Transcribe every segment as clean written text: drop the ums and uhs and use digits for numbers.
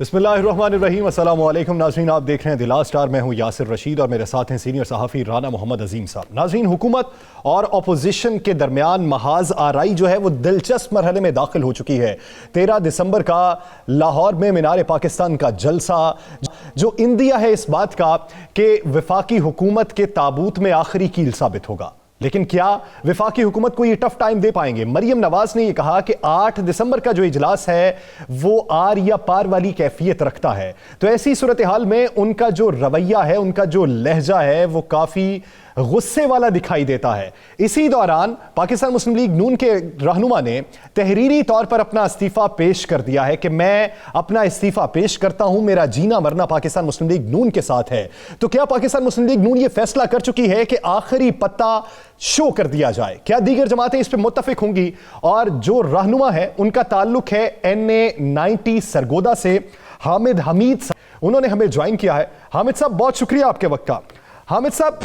बिस्मिल्लाहिर्रहमानिर्रहीम। अस्सलामु अलैकुम नाज़रीन, आप देख रहे हैं दिला स्टार। मैं हूं यासिर रशीद और मेरे साथ हैं सीनियर सहाफ़ी राना मोहम्मद अजीम साहब। नाज़रीन, हुकूमत और अपोजिशन के दरमियान महाज आराई जो है वो दिलचस्प मरहले में दाखिल हो चुकी है। 13 दिसंबर का लाहौर में मीनार पाकिस्तान का जलसा जो इंदिया है इस बात का कि वफाकी हुकूमत के ताबूत में आखिरी कील साबित होगा। लेकिन क्या वफाकी हुकूमत को ये टफ टाइम दे पाएंगे? मरियम नवाज ने यह कहा कि 8 दिसंबर का जो इजलास है वो आर या पार वाली कैफियत रखता है। तो ऐसी सूरत हाल में उनका जो रवैया है, उनका जो लहजा है वो काफी गुस्से वाला दिखाई देता है। इसी दौरान पाकिस्तान मुस्लिम लीग नून के रहनुमा ने तहरीरी तौर पर अपना इस्तीफा पेश कर दिया है कि मैं अपना इस्तीफा पेश करता हूं, मेरा जीना मरना पाकिस्तान मुस्लिम लीग नून के साथ है। तो क्या पाकिस्तान मुस्लिम लीग नून यह फैसला कर चुकी है कि आखिरी पत्ता शो कर दिया जाए? क्या दीगर जमातें इस पर मुत्तफिक होंगी? और जो रहनुमा है उनका ताल्लुक है NA90 सरगोदा से, हामिद हमीद, उन्होंने हमें ज्वाइन किया है। हामिद साहब, बहुत शुक्रिया आपके वक्त का। हामिद साहब,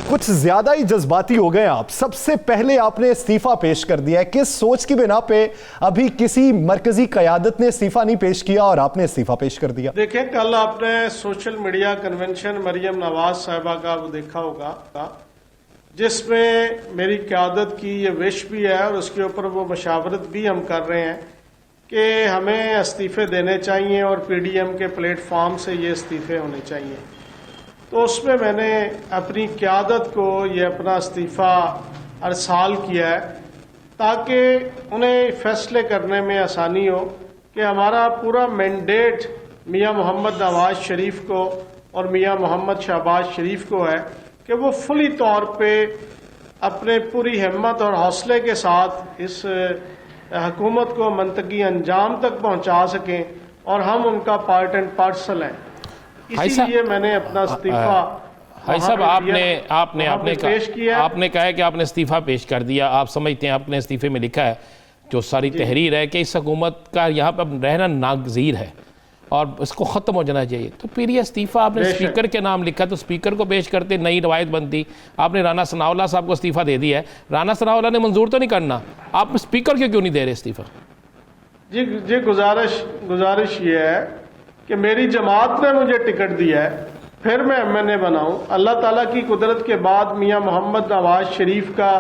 कुछ ज्यादा ही जज्बाती हो गए आप। सबसे पहले आपने इस्तीफा पेश कर दिया है, किस सोच की बिना पे अभी किसी मरकजी क़यादत ने इस्तीफा नहीं पेश किया और आपने इस्तीफा पेश कर दिया? देखिए, कल आपने social media convention Maryam Nawaz साहिबा का वो देखा होगा जिसमें मेरी क़यादत की ये विश भी है और उसके ऊपर वो मशावरत भी हम कर रहे हैं कि हमें इस्तीफे देने चाहिए और PDM के प्लेटफॉर्म से ये इस्तीफे होने चाहिए। तो उसमें मैंने अपनी क़यादत को ये अपना इस्तीफ़ा अरसाल किया है ताकि उन्हें फैसले करने में आसानी हो कि हमारा पूरा मैंडेट मियां मोहम्मद नवाज शरीफ को और मियां मोहम्मद शहबाज शरीफ को है कि वो फुली तौर पे अपने पूरी हिम्मत और हौसले के साथ इस हुकूमत को मंतकी अंजाम तक पहुंचा सकें और हम उनका पार्ट एंड पार्सल हैं। इसीलिए मैंने अपना इस्तीफा भाई साहब आपने कहा है कि आपने इस्तीफा पेश कर दिया। आप समझते हैं आपने इस्तीफे में लिखा है जो सारी तहरीर है कि इस हुकूमत का यहाँ पर रहना नागजीर है और इसको ख़त्म हो जाना चाहिए। तो फिर ये इस्तीफा आपने स्पीकर के नाम लिखा, तो स्पीकर को पेश करते नई रवायत बनती। आपने राना सनाउल्लाह साहब को इस्तीफा दे दिया है। राना सनाउल्लाह ने मंजूर तो नहीं करना, आप स्पीकर क्यों नहीं दे रहे इस्तीफा? जी गुजारिश ये है कि मेरी जमात ने मुझे टिकट दिया है, फिर मैं MNA बनाऊं। अल्लाह ताला की कुदरत के बाद मियां मोहम्मद नवाज शरीफ का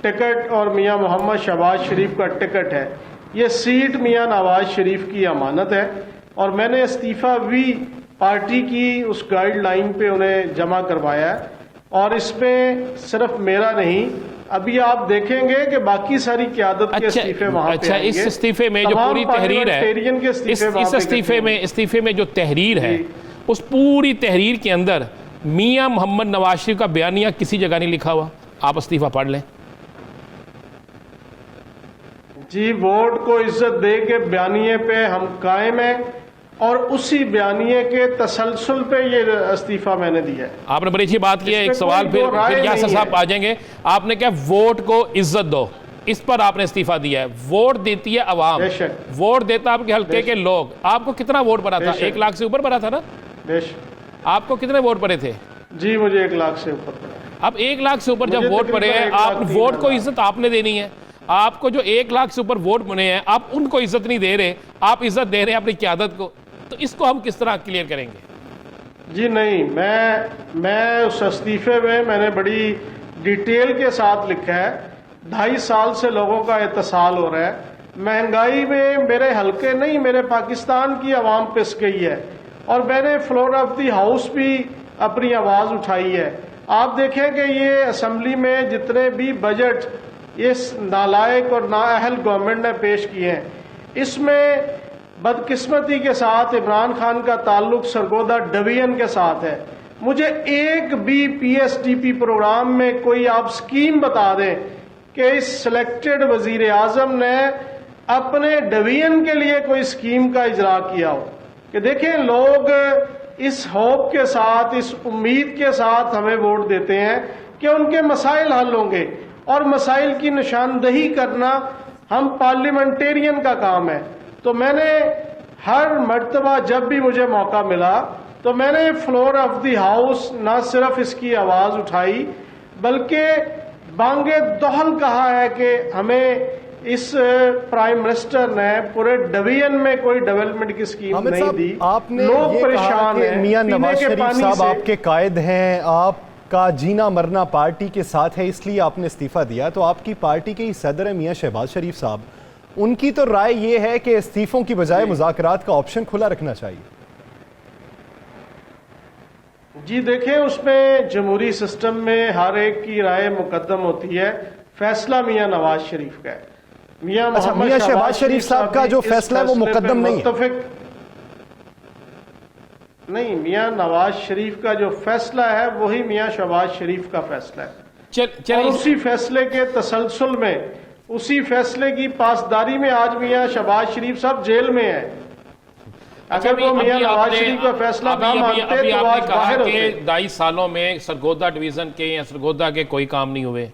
टिकट और मियां मोहम्मद शहबाज शरीफ का टिकट है। ये सीट मियां नवाज शरीफ की अमानत है और मैंने इस्तीफा भी पार्टी की उस गाइडलाइन पे उन्हें जमा करवाया है। और इसमें सिर्फ मेरा नहीं, अभी आप देखेंगे कि बाकी सारी क़यादत के इस्तीफे वहां पे आएंगे। इस इस्तीफे में जो पूरी तहरीर है, इस इस्तीफे में जो तहरीर है, उस पूरी तहरीर के अंदर मियां मोहम्मद नवाज शरीफ का बयानिया किसी जगह नहीं लिखा हुआ। आप इस्तीफा पढ़ लें। जी, वोट को इज्जत दे के बयानिए पे हम कायम हैं और उसी बयानिए के तसलसल पे ये इस्तीफा मैंने दिया है। आपने बड़ी अच्छी बात की है। एक सवाल फिर यासर साहब आ जाएंगे। आपने क्या वोट को इज्जत दो, इस पर आपने इस्तीफा दिया है। वोट देती है अवाम, वोट देता आपके हल्के के लोग। आपको कितना वोट पड़ा था? 1 लाख से ऊपर पड़ा था ना? आपको कितने वोट पड़े थे? जी, मुझे 1 लाख से ऊपर पड़ा। अब 1 लाख से ऊपर जब वोट पड़े हैं, आप वोट को इज्जत आपने देनी है। आपको जो 1 लाख से ऊपर वोट बने हैं, आप उनको इज्जत नहीं दे रहे, आप इज्जत दे रहे हैं अपनी क़यादत को। तो इसको हम किस तरह क्लियर करेंगे? जी नहीं, मैं उस इस्तीफे में मैंने बड़ी डिटेल के साथ लिखा है। 2.5 साल से लोगों का एहतसाल हो रहा है। महंगाई में मेरे हल्के नहीं, मेरे पाकिस्तान की आवाम पिस गई है और मैंने फ्लोर ऑफ दी हाउस भी अपनी आवाज उठाई है। आप देखें कि ये असेंबली में जितने भी बजट इस नालायक और नाअहल गवर्नमेंट ने पेश किए हैं, इसमें बदकिस्मती के साथ इमरान खान का ताल्लुक सरगोदा डिवीजन के साथ है। मुझे एक भी PSDP प्रोग्राम में कोई आप स्कीम बता दें कि इस सिलेक्टेड वजीर आजम ने अपने डिवीजन के लिए कोई स्कीम का इजरा किया हो। कि देखें, लोग इस होप के साथ, इस उम्मीद के साथ हमें वोट देते हैं कि उनके मसाइल हल होंगे और मसाइल की निशानदही करना हम पार्लियामेंटेरियन का काम है। तो मैंने हर मर्तबा जब भी मुझे मौका मिला तो मैंने फ्लोर ऑफ द हाउस न सिर्फ इसकी आवाज उठाई बल्कि बांगे दोहल कहा है कि हमें इस प्राइम मिनिस्टर ने पूरे डिवीजन में कोई डेवलपमेंट की स्कीम हामिद नहीं साहब, दी। आपने लोग ये कहा परेशान कि हैं, मियां पीने नवाज के शरीफ पानी साहब से। आपके कायद हैं, आपका जीना मरना पार्टी के साथ है, इसलिए आपने इस्तीफा दिया। तो आपकी पार्टी के ही सदर हैं मियां शहबाज शरीफ साहब, उनकी तो राय ये है कि इस्तीफों की बजाय मुज़ाकरात का ऑप्शन खुला रखना चाहिए। जी देखें, उसमें जमहूरी सिस्टम में हर एक की राय मुकद्दम होती है, फैसला मियां नवाज शरीफ का है। अच्छा, मियां शहबाज शरीफ साहब का जो फैसला है वो मुकद्दम नहीं है? नहीं, मियां नवाज शरीफ का जो फैसला है वही मियां शहबाज शरीफ का फैसला है। और उसी फैसले के तसलसल में, उसी फैसले की पासदारी में आज मियां शहबाज शरीफ साहब जेल में है। अगर वो मियां नवाज शरीफ का फैसला ना मानते तो आज बाहर होते। 22 सालों में सरगोदा डिवीजन के या सरगोदा के कोई काम नहीं हुए।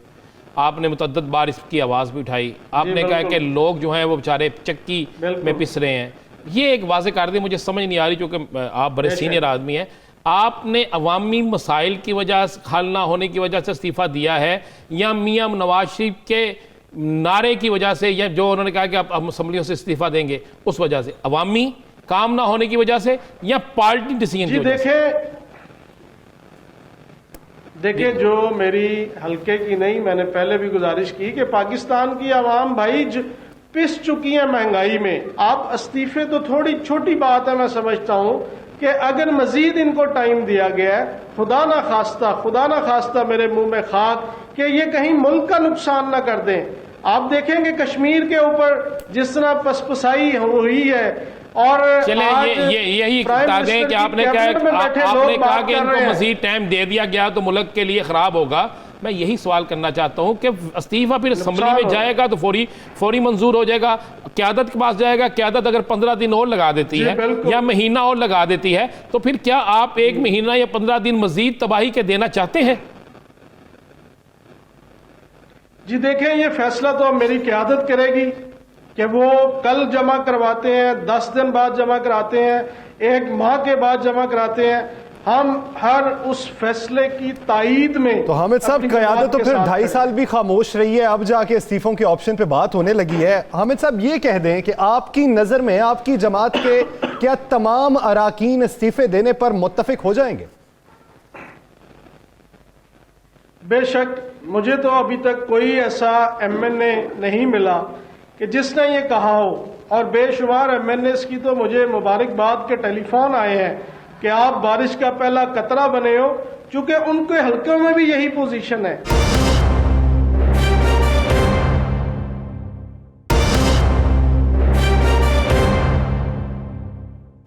आपने मुतअद्दिद बार इसकी आवाज़ भी उठाई, आपने कहा कि लोग जो हैं वो बेचारे चक्की में पिस रहे हैं। ये एक वाज़े कर दी, मुझे समझ नहीं आ रही, क्योंकि आप बड़े सीनियर आदमी हैं। आपने अवामी मसाइल की वजह से, हल ना होने की वजह से इस्तीफ़ा दिया है, या मियां नवाज शरीफ के नारे की वजह से, या जो उन्होंने कहा कि आप असम्बलियों से इस्तीफ़ा देंगे उस वजह से, अवामी काम ना होने की वजह से, या पार्टी डिसीजन की वजह से? देखिए, जो मेरी हल्के की नहीं, मैंने पहले भी गुजारिश की कि पाकिस्तान की आवाम भाई पिस चुकी है महंगाई में। आप इस्तीफे तो थोड़ी छोटी बात है, मैं समझता हूं कि अगर मजीद इनको टाइम दिया गया है, खुदा ना खास्ता मेरे मुंह में खाक कि ये कहीं मुल्क का नुकसान ना कर दें। आप देखेंगे कश्मीर के ऊपर जिस तरह पसपसाई हुई है, और चले यही बता दें कि आपने कहा कि इनको मजीद टाइम दे दिया गया तो मुल्क के लिए खराब होगा। मैं यही सवाल करना चाहता हूं कि इस्तीफा फिर असम्बली में जाएगा तो फौरी मंजूर हो जाएगा, क़यादत के पास जाएगा, क़यादत अगर 15 दिन और लगा देती है या महीना और लगा देती है, तो फिर क्या आप 1 महीना या 15 दिन मजीद तबाही के देना चाहते हैं? जी देखें, ये फैसला तो अब मेरी क़यादत करेगी कि वो कल जमा करवाते हैं, 10 दिन बाद जमा कराते हैं, 1 माह के बाद जमा कराते हैं। हम हर उस फैसले की तायीद में। तो हामिद साहब, क़यादत तो फिर 2.5 साल भी खामोश रही है, अब जाके इस्तीफों के ऑप्शन पे बात होने लगी है। हामिद साहब, ये कह दें कि आपकी नजर में, आपकी जमात के क्या तमाम अराकीन इस्तीफे देने पर मुत्तफिक हो जाएंगे? बेशक, मुझे तो अभी तक कोई ऐसा MNA नहीं मिला कि जिसने ये कहा हो, और बेशुमार MNAs की तो मुझे मुबारकबाद के टेलीफोन आए हैं कि आप बारिश का पहला कतरा बने हो, क्योंकि उनके हलकों में भी यही पोजीशन है।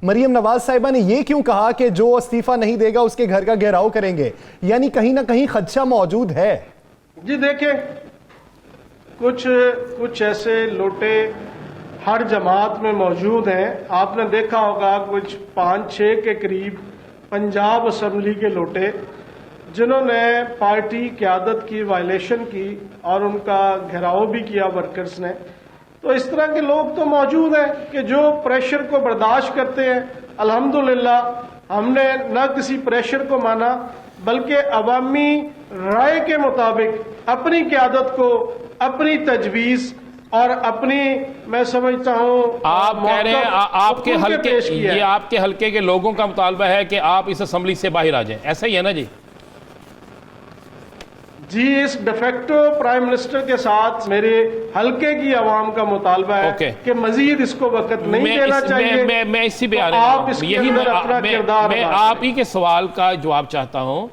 मरियम नवाज साहिबा ने यह क्यों कहा कि जो इस्तीफा नहीं देगा उसके घर का घेराव करेंगे? यानी कहीं ना कहीं खदशा मौजूद है। जी देखें, कुछ ऐसे लोटे हर जमात में मौजूद हैं। आपने देखा होगा कुछ 5-6 के करीब पंजाब असम्बली के लोटे, जिन्होंने पार्टी क़यादत की वायलेशन की और उनका घेराव भी किया वर्कर्स ने। तो इस तरह के लोग तो मौजूद हैं कि जो प्रेशर को बर्दाश्त करते हैं। अल्हम्दुलिल्लाह हमने न किसी प्रेशर को माना, बल्कि अवामी राय के मुताबिक अपनी क़यादत को, अपनी तजवीज़ और अपनी, मैं समझता हूं, आप कह रहे हैं आपके हल्के, ये आपके हल्के के लोगों का मुतालबा है कि आप इस असेंबली से बाहर आ जाएं, ऐसा ही है ना जी? जी, इस डिफेक्टो प्राइम मिनिस्टर के साथ मेरे हल्के की आवाम का मुतालबा है कि मजीद इसको वक्त नहीं देना चाहिए। मैं इसी पे आ रहा हूं, यही मैं आप ही के सवाल का जवाब चाहता हूं।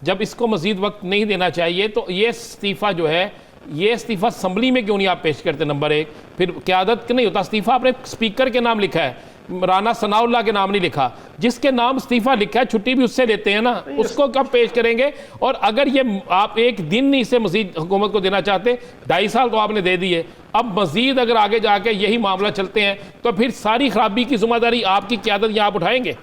जब इसको मजीद वक्त नहीं देना चाहिए तो ये इस्तीफा जो है, ये इस्तीफा असम्बली में क्यों नहीं आप पेश करते? नंबर 1, फिर क़यादत नहीं होता इस्तीफा, आपने स्पीकर के नाम लिखा है, राना सनाउल्लाह के नाम नहीं लिखा। जिसके नाम इस्तीफा लिखा है छुट्टी भी उससे लेते हैं ना, उसको कब पेश करेंगे? और अगर ये आप 1 दिन नहीं इसे मजीद हुकूमत को देना चाहते, 2.5 साल तो आपने दे दिए, अब मजीद अगर आगे जाके यही मामला चलते हैं तो फिर सारी खराबी की जिम्मेदारी आपकी क़यादत यहाँ आप उठाएंगे?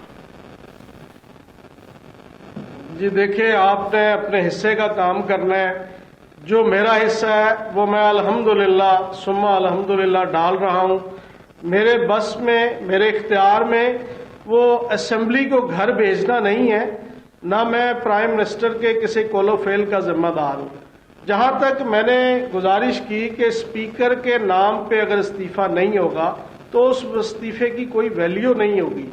जी देखिए, आपने अपने हिस्से का काम करना है। जो मेरा हिस्सा है वो मैं अल्हम्दुलिल्लाह सुम्मा अल्हम्दुलिल्लाह डाल रहा हूँ। मेरे बस में, मेरे इख्तियार में वो असेंबली को घर भेजना नहीं है, ना मैं प्राइम मिनिस्टर के किसी कोलो फेल का जिम्मेदार हूँ। जहां तक मैंने गुजारिश की कि स्पीकर के नाम पे अगर इस्तीफा नहीं होगा तो उस इस्तीफे की कोई वैल्यू नहीं होगी।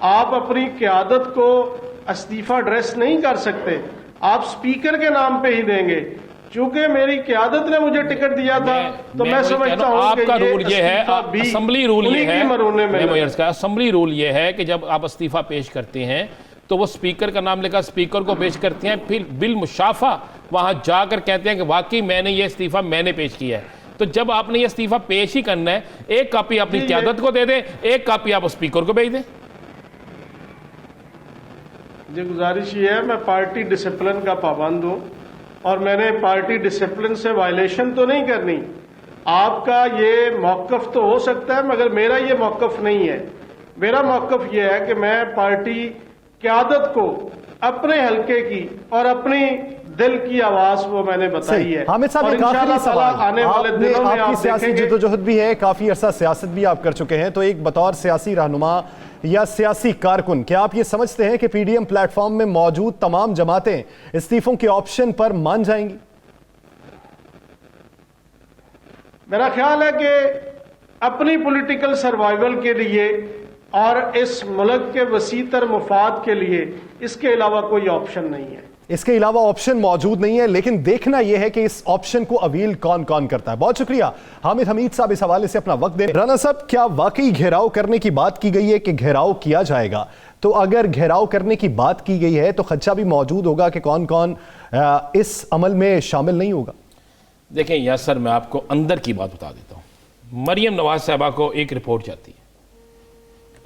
आप अपनी क़यादत को इस्तीफा ड्रेस नहीं कर सकते, आप स्पीकर के नाम पे ही देंगे। चूंकि मेरी क़यादत ने मुझे टिकट दिया था तो मैं समझता हूं आपका रूल ये है, असेंबली रूल ये है, असेंबली रूल ये है कि जब आप इस्तीफा पेश करते हैं तो वो स्पीकर का नाम लेकर स्पीकर को पेश करते हैं, फिर बिल मुशाफा वहां जाकर कहते हैं कि वाकई मैंने ये इस्तीफा मैंने पेश किया है। तो जब आपने ये इस्तीफा पेश ही करना है, एक कॉपी अपनी क़यादत को दे दें, एक कॉपी आप स्पीकर को भेज दें। जी गुजारिश ये है, मैं पार्टी डिसिप्लिन का पाबंद हूं और मैंने पार्टी डिसिप्लिन से वायलेशन तो नहीं करनी। आपका ये मौक़िफ़ तो हो सकता है मगर मेरा ये मौक़िफ़ नहीं है। मेरा मौक़िफ़ ये है कि मैं पार्टी क़यादत को अपने हल्के की और अपनी दिल की आवाज वो मैंने बताई है। हामिद साहब, एक आखिरी सवाल, आने वाले दिनों में आपकी सियासी जद्दोजहद भी है, काफी अरसा सियासत भी आप कर चुके हैं, तो एक बतौर सियासी रहनुमा या सियासी कारकुन क्या आप ये समझते हैं कि पीडीएम प्लेटफॉर्म में मौजूद तमाम जमातें इस्तीफों के ऑप्शन पर मान जाएंगी? मेरा ख्याल है कि अपनी पॉलिटिकल सर्वाइवल के लिए और इस मुल्क के वसीतर मुफाद के लिए इसके अलावा कोई ऑप्शन नहीं है। इसके अलावा ऑप्शन मौजूद नहीं है, लेकिन देखना यह है कि इस ऑप्शन को अवील कौन कौन करता है। बहुत शुक्रिया हामिद हमीद साहब इस हवाले से अपना वक्त दे। राना साहब, क्या वाकई घेराव करने की बात की गई है कि घेराव किया जाएगा? तो अगर घेराव करने की बात की गई है तो खदशा भी मौजूद होगा कि कौन कौन इस अमल में शामिल नहीं होगा। देखें यासर, मैं आपको अंदर की बात बता देता हूँ। मरियम नवाज साहबा को एक रिपोर्ट जाती है,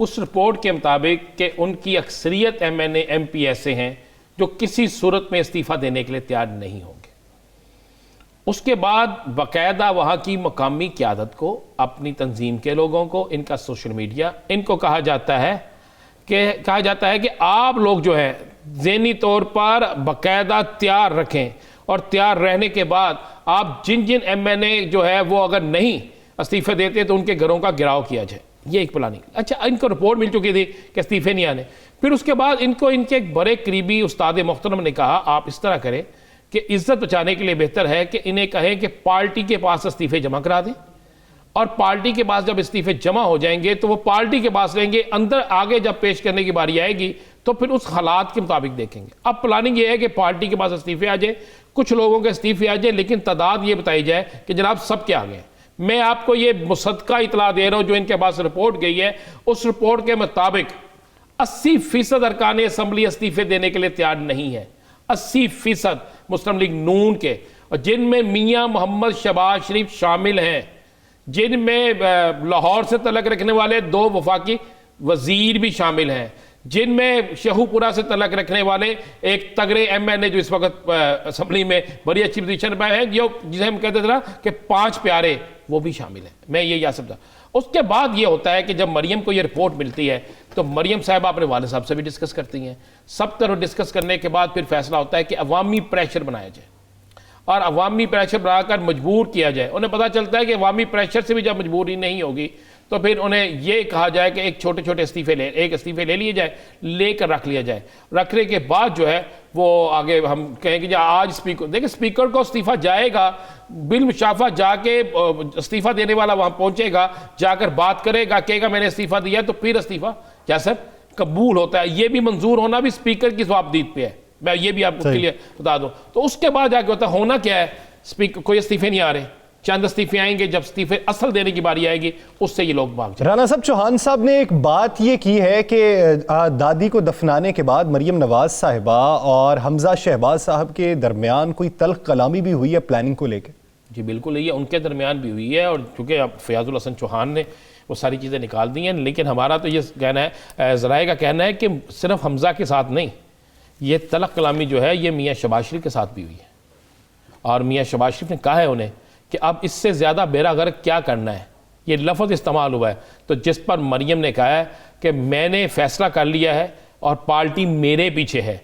उस रिपोर्ट के मुताबिक कि उनकी अक्सरियत MNA MP ऐसे हैं जो किसी सूरत में इस्तीफ़ा देने के लिए तैयार नहीं होंगे। उसके बाद बाकायदा वहाँ की मकामी क़यादत को, अपनी तंजीम के लोगों को, इनका सोशल मीडिया, इनको कहा जाता है कि आप लोग जो है ज़हनी तौर पर बाकायदा तैयार रखें और तैयार रहने के बाद आप जिन जिन MNA जो है वो अगर नहीं इस्तीफ़े देते तो उनके घरों का गिराव किया जाए। ये एक प्लानिंग। अच्छा, इनको रिपोर्ट मिल चुकी थी कि इस्तीफे नहीं आने। फिर उसके बाद इनको इनके एक बड़े करीबी उस्ताद मोहतरम ने कहा आप इस तरह करें कि इज्जत बचाने के लिए बेहतर है कि इन्हें कहें कि पार्टी के पास इस्तीफे जमा करा दें, और पार्टी के पास जब इस्तीफे जमा हो जाएंगे तो वो पार्टी के पास लेंगे, अंदर आगे जब पेश करने की बारी आएगी तो फिर उस हालात के मुताबिक देखेंगे। अब प्लानिंग ये है कि पार्टी के पास इस्तीफे आ जाए, कुछ लोगों के इस्तीफे आ जाए, लेकिन तादाद ये बताई जाए कि जनाब सब के आ गए। मैं आपको ये मुसद्दका इतला दे रहा हूं जो इनके पास रिपोर्ट गई है, उस रिपोर्ट के मुताबिक 80% अरकान असम्बली इस्तीफे देने के लिए तैयार नहीं है। 80% मुस्लिम लीग नून के, और जिनमें मियां मोहम्मद शहबाज शरीफ शामिल हैं, जिनमें लाहौर से तलक रखने वाले 2 वफाकी वजीर भी शामिल हैं, जिनमें शहूपुरा से तलक रखने वाले एक तगड़े MNA जो इस वक्त असम्बली में बड़ी अच्छी पोजीशन पर है, जो जिसे हम कहते थे ना कि 5 प्यारे, वो भी शामिल हैं। मैं ये याद समझा। उसके बाद ये होता है कि जब मरियम को ये रिपोर्ट मिलती है तो मरियम साहब अपने वाले साहब से भी डिस्कस करती हैं। सब तरह डिस्कस करने के बाद फिर फैसला होता है कि अवामी प्रेशर बनाया जाए और अवामी प्रेशर बनाकर मजबूर किया जाए। उन्हें पता चलता है कि अवामी प्रेशर से भी जब मजबूरी नहीं होगी तो फिर उन्हें ये कहा जाए कि एक छोटे छोटे इस्तीफे ले लिए जाए, लेकर रख लिया जाए। रखने के बाद जो है वो आगे हम कहेंगे आज स्पीकर, देखिए स्पीकर को इस्तीफा जाएगा, बिल मुशाफा जाके इस्तीफा देने वाला वहां पहुंचेगा, जाकर बात करेगा, कहेगा मैंने इस्तीफा दिया, तो फिर इस्तीफा क्या सर कबूल होता है। ये भी मंजूर होना भी स्पीकर की जवाबदीद पे है, मैं ये भी आपको क्लियर बता दूं। तो उसके बाद जाके होता है, होना क्या है, स्पीकर कोई इस्तीफे नहीं आ रहे, चंद इस्तीफे आएंगे, जब इस्तीफे असल देने की बारी आएगी उससे ये लोग भाग जाएंगे। राना साहब, चौहान साहब ने एक बात ये की है कि दादी को दफनाने के बाद मरियम नवाज साहिबा और हमजा शहबाज साहब के दरमियान कोई तल्ख कलामी भी हुई है प्लानिंग को लेकर? जी बिल्कुल, ये उनके दरमियान भी हुई है, और चूँकि फयाजुल हसन चौहान ने वो सारी चीज़ें निकाल दी हैं, लेकिन हमारा तो ये कहना है, ज़राए का कहना है कि सिर्फ हमजा के साथ नहीं, ये तल्ख कलामी जो है ये मियाँ शहबाज शरीफ के साथ भी हुई है। और मियाँ शहबाज शरीफ ने कहा है उन्हें कि अब इससे ज़्यादा बेड़ा गर्क क्या करना है, ये लफ्ज़ इस्तेमाल हुआ है। तो जिस पर मरियम ने कहा है कि मैंने फ़ैसला कर लिया है और पार्टी मेरे पीछे है,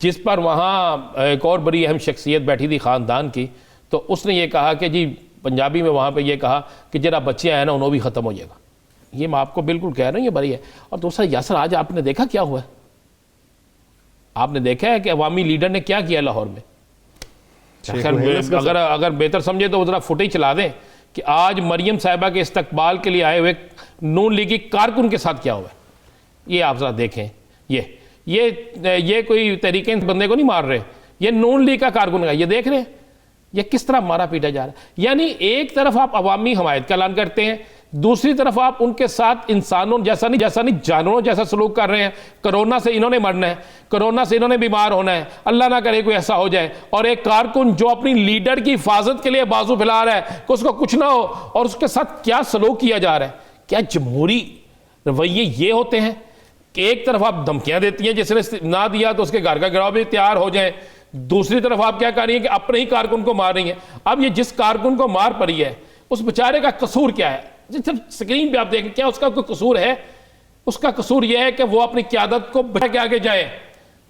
जिस पर वहाँ एक और बड़ी अहम शख्सियत बैठी थी ख़ानदान की, तो उसने ये कहा कि जी पंजाबी में वहाँ पे ये कहा कि जरा बच्चे आए ना उन्होंने भी ख़त्म हो जाएगा। ये मैं आपको बिल्कुल कह रहा हूँ, ये बड़ी है। और दूसरा यासर, आज आपने देखा क्या हुआ है, आपने देखा है कि अवामी लीडर ने क्या किया लाहौर में। अगर बेहतर समझे तो जरा फुटेज चला दें कि आज मरियम साहिबा के इस्तकबाल के लिए आए हुए नून लीगी कारकुन के साथ क्या हुआ है। ये आप जरा देखें, ये कोई तरीके बंदे को नहीं मार रहे, ये नून लीग का कारकुन का, ये देख रहे हैं ये किस तरह मारा पीटा जा रहा है। यानी एक तरफ आप अवामी हमायत का ऐलान करते हैं, दूसरी तरफ आप उनके साथ इंसानों जैसा नहीं जानवरों जैसा सलूक कर रहे हैं। कोरोना से इन्होंने मरना है, कोरोना से इन्होंने बीमार होना है, अल्लाह ना करे कोई ऐसा हो जाए, और एक कारकुन जो अपनी लीडर की हिफाजत के लिए बाजू फैला रहा है कि उसको कुछ ना हो, और उसके साथ क्या सलूक किया जा रहा है। क्या जमहूरी रवैये ये होते हैं कि एक तरफ आप धमकियां देती हैं जिसने ना दिया तो उसके घर का गिराव भी तैयार हो जाए, दूसरी तरफ आप क्या कर रही हैं कि अपने ही कारकुन को मार रही हैं। अब ये जिस कारकुन को मार पड़ी है उस बेचारे का कसूर क्या है? जिस स्क्रीन पे आप देखें, क्या उसका कोई कसूर है? उसका कसूर यह है कि वो अपनी क़यादत को बढ़ा के आगे जाए।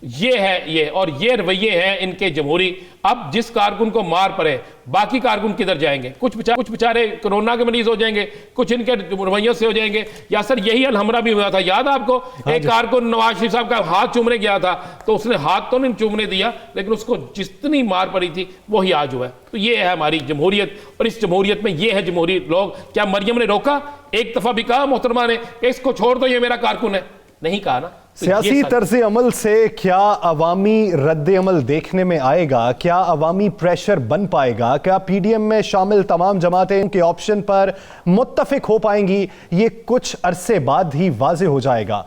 ये है ये, और ये रवैये हैं इनके जमहूरी। अब जिस कारकुन को मार पड़े बाकी कारकुन किधर जाएंगे? कुछ बेचारे कोरोना के मरीज हो जाएंगे, कुछ इनके रवैयों से हो जाएंगे। या सर यही अलहमरा भी हुआ था, याद है आपको? एक कारकुन नवाज शरीफ साहब का हाथ चूमने गया था तो उसने हाथ तो नहीं चूमने दिया, लेकिन उसको जितनी मार पड़ी थी वही आज हुआ है। तो ये है हमारी जमहूरियत, और इस जमहूरियत में ये है जमहूरी लोग। क्या मरियम ने रोका? एक दफा भी कहा मोहतरमा ने कि इसको छोड़ दो, ये मेरा कारकुन है? नहीं कहा ना। तो सियासी तर्ज अमल से क्या अवामी रद्द अमल देखने में आएगा? क्या अवामी प्रेशर बन पाएगा? क्या पीडीएम में शामिल तमाम जमातें के ऑप्शन पर मुत्तफिक हो पाएंगी? ये कुछ अरसे बाद ही वाजे हो जाएगा।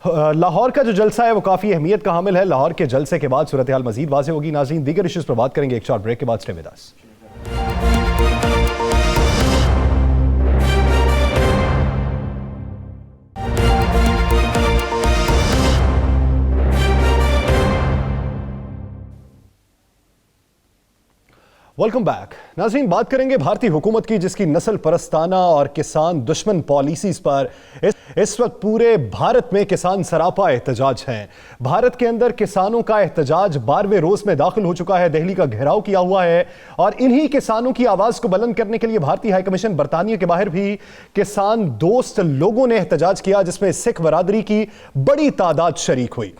लाहौर का जो जलसा है वो काफ़ी अहमियत का हामिल है। लाहौर के जलसे के बाद सूरत हाल मजीद वाजे होगी। नाज़रीन, दीगर इश्यूज़ पर बात करेंगे एक शॉर्ट ब्रेक के बाद। Stay with us. Welcome back. नाज़रीन, बात करेंगे भारतीय हुकूमत की, जिसकी नस्ल परस्ताना और किसान दुश्मन पॉलिसीज पर इस वक्त पूरे भारत में किसान सरापा एहतजाज हैं। भारत के अंदर किसानों का एहतजाज 12वें रोज में दाखिल हो चुका है। दिल्ली का घेराव किया हुआ है, और इन्हीं किसानों की आवाज को बुलंद करने के लिए भारतीय हाई कमीशन बरतानिया के बाहर भी किसान दोस्त लोगों ने एहतजाज किया, जिसमें सिख बरादरी की बड़ी तादाद शरीक हुई।